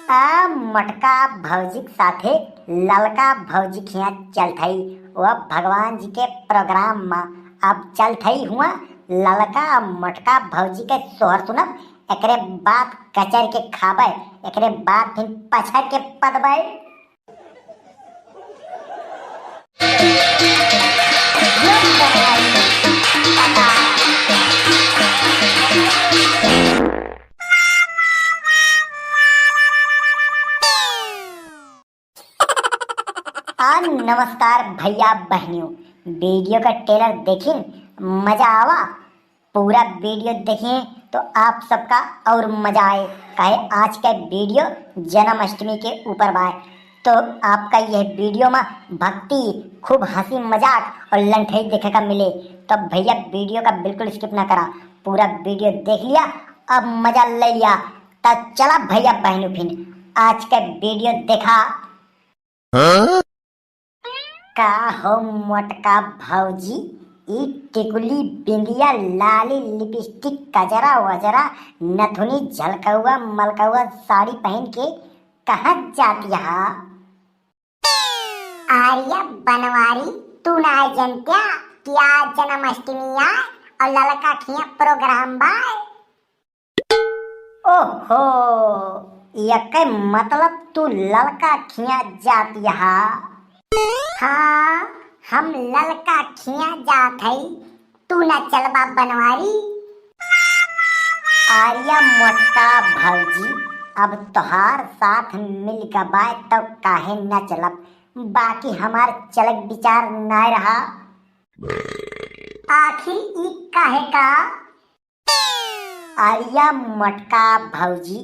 मटका भौजी के साथे ललका भौजी के यहाँ चल थई वह भगवान जी के प्रोग्राम में। अब चल थई हुआ ललका मटका भौजी के सोहर सुनब, एकरे बाद कचर के खाबे, एकरे बाद फिर पछर के पदबे। नमस्कार भैया बहनियों, वीडियो का ट्रेलर देखिए, मजा आवा। पूरा वीडियो देखिए तो आप सबका और मजा आए। काहे आज का वीडियो जन्माष्टमी के ऊपर बाय, तो आपका यह वीडियो में भक्ति, खूब हंसी मजाक और लंठई देखे का मिले। तो भैया वीडियो का बिल्कुल स्किप ना करा, पूरा वीडियो देख लिया, अब मजा ले लिया। तब चला भैया बहनों फिर आज का वीडियो देखा। का हो मोटका भौजी, ई टिकुली बिंदिया लाली लिपस्टिक कजरा वजरा नथुनी झलकौआ मलकौआ साड़ी पहन के कहाँ जाती है? आर्या बनवारी, तू ना जनत्या कि आज जन्माष्टमी आए और ललका खिया प्रोग्राम बाय। ओहो, यके मतलब तू ललका खिया जाती है? हाँ, हम ललका खिया जात हई, तू ना चलबा बनवारी? आर्या मोटका भौजी, अब तोहार साथ मिल गबाए तो काहे न चलब, बाकी हमार चलक विचार ना रहा। आखिर ई काहे का? आर्या मोटका भौजी,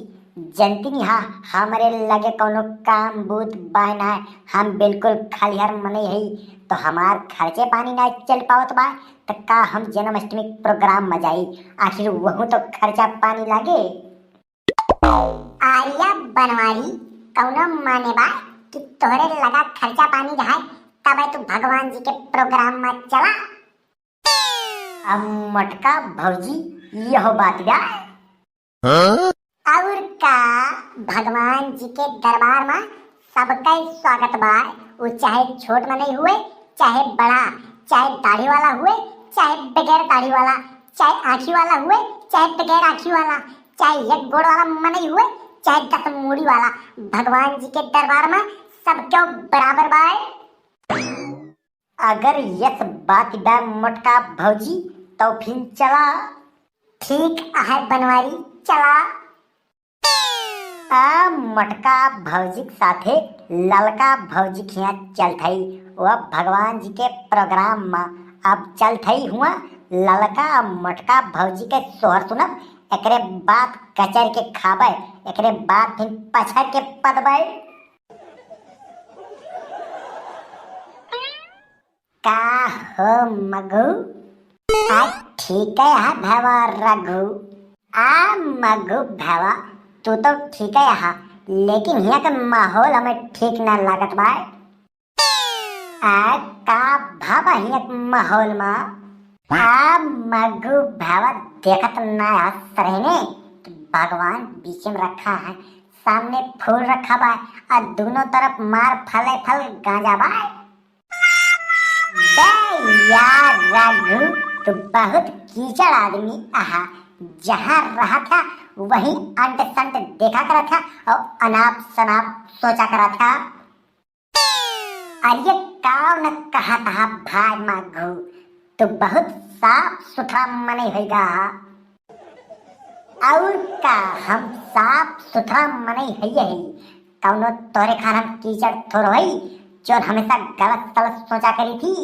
जनती हा हमरे लगे कोनो काम बूत बाय ना, हम बिल्कुल खालिहर मने है, तो हमार खर्चे पानी ना चल पावत बा, तो का हम जन्माष्टमी प्रोग्राम में जाई? आखिर वहू तो खर्चा पानी लागे। आर्या बनवारी, कौनो माने बा कि तोहरे लगा खर्चा पानी रहा तब तू भगवान जी के प्रोग्राम में चला। अब मटका भौजी यह बात बा। और का भगवान जी के दरबार में सबका स्वागत बा, वो चाहे छोट में नहीं हुए चाहे बड़ा, चाहे दाढ़ी वाला हुए चाहे बगैर दाढ़ी वाला, चाहे आँखी वाला हुए चाहे बगैर आँखी वाला, चाहे एक गोड़ वाला नहीं हुए चाहे 10 मूड़ी वाला, भगवान जी के दरबार में सबको बराबर बाय। अगर यस बात बा मोटका भौजी तो फिर चला। ठीक है बनवारी, चला। मटका भौजी के साथे ललका भौजी के यहाँ चल थई वह भगवान जी के प्रोग्राम में। अब चल थई हुआ ललका मटका भौजी के सोहर सुनब, एकरे बाद कचर के खाबे, एकरे बाद फिर पछर के पदबे। का हो मगु, आज ठीक है भवा रघु। मगु भवा, तू तो ठीक है यहाँ, लेकिन यहाँ का माहौल हमें ठीक ना लागत बा। का भावा यहाँ के माहौल में? मगु भावा देखत ना सरहने, भगवान बीच में रखा है, सामने फूल रखा बा और दोनों तरफ मार फले फल गांजा बा। यार रघु, तू बहुत कीचड़ आदमी आहा, जहाँ रहा था वहीं अंट संट देखा करा था और अनाप शनाप सोचा करा था। अरे काव न कहा था भाई माघू, तो बहुत साफ सुथरा मने होगा। और का हम साफ सुथरा मने है यही, कौनो तोरे खान हम कीचड़ थोड़ो है जो हमेशा गलत सलत सोचा करी थी।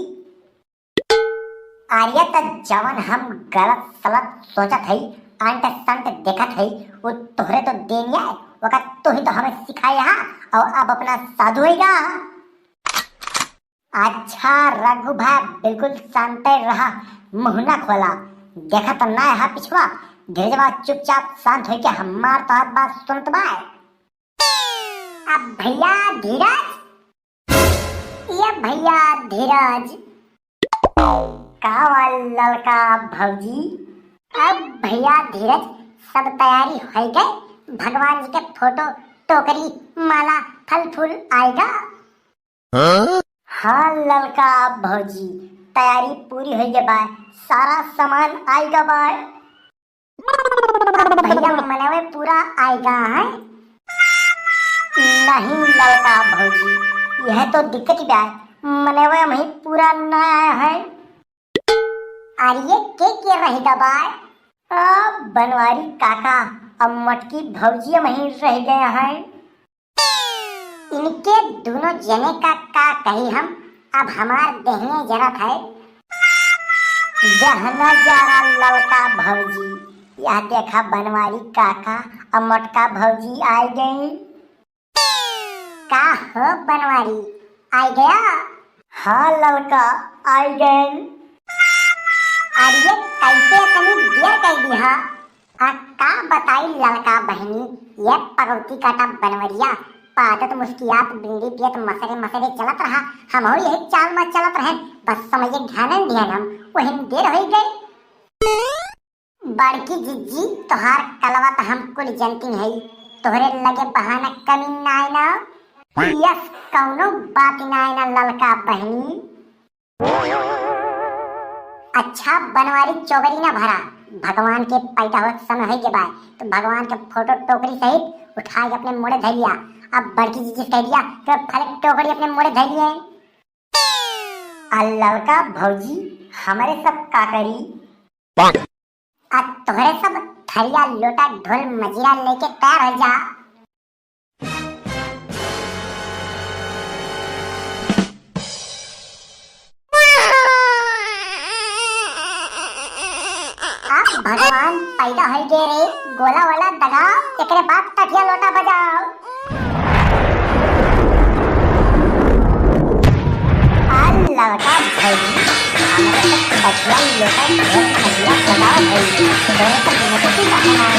आर्या तो जवन हम गलत सलत सोचत है अंट संट देखत है वो तोहरे तो देनिया है, वक़्त तो ही तो हमें सिखाया और अब अपना साधु होगा। अच्छा रघु भाई, बिल्कुल शांत रहा, मुँह ना खोला, देखा तो ना है पिछवा, धीरजवा चुपचाप शांत हो के हमार तो बात सुनत बा। अब भैया धीरज, ये भैया धीरज। का ललका भौजी, अब भैया धीरज सब तैयारी हो गए, भगवान जी के फोटो टोकरी माला फल फूल आएगा। हाँ ललका भौजी, तैयारी पूरी हो गई बा, सारा सामान आएगा बा। भैया मनवे पूरा आएगा है। नहीं ललका भौजी, यह तो दिक्कत बा, मनवे में पूरा न आया है। अरे के रहेगा बा? बनवारी काका अब मटकी भौजी में ही रह गया है। इनके दोनों जने का कही हम, अब हमार देहने जरूरत है। जहना जरा ललका भौजी, यह देखा बनवारी काका और मटका भौजी आ गई। का हो बनवारी आ गया? हाँ ललका आ गए। अरे कैसे इतनी देर कर दी हा? का बताई ललका बहनी, ये पगौती काटा बनवरिया पादत मुस्कियात बीड़ी पियत मसरे मसरे चलत रहा। हम यही चाल में चलत रहे, बस समझे ध्यान ध्यान हम वही देर हो गई। बड़की जिज्जी तोहार कलवा तो हम कुल जनती है, तोहरे लगे बहाना कमी नाय ना। यस कौनो बात नाय ना ललका बहनी। अच्छा बनवारी चौबरी ना भरा, भगवान के पैदा हो समय के बाद तो भगवान के फोटो टोकरी सहित उठा के अपने मोड़े धर लिया। अब बड़की जी कह दिया तो फल टोकरी अपने मोड़े धर लिए। ललका भौजी हमारे सब का करी? अब तोहरे सब थरिया लोटा ढोल मजीरा लेके तैयार हो जा। भगवान पैदा हो गए रे, गोला वाला दगाओ, एकरे बाद तठिया लोटा बजाओ। ललका भौजी हमारे सब तठिया लोटा ढोल मजीरा बजाओ भौजी, तो सब मस्ती का है।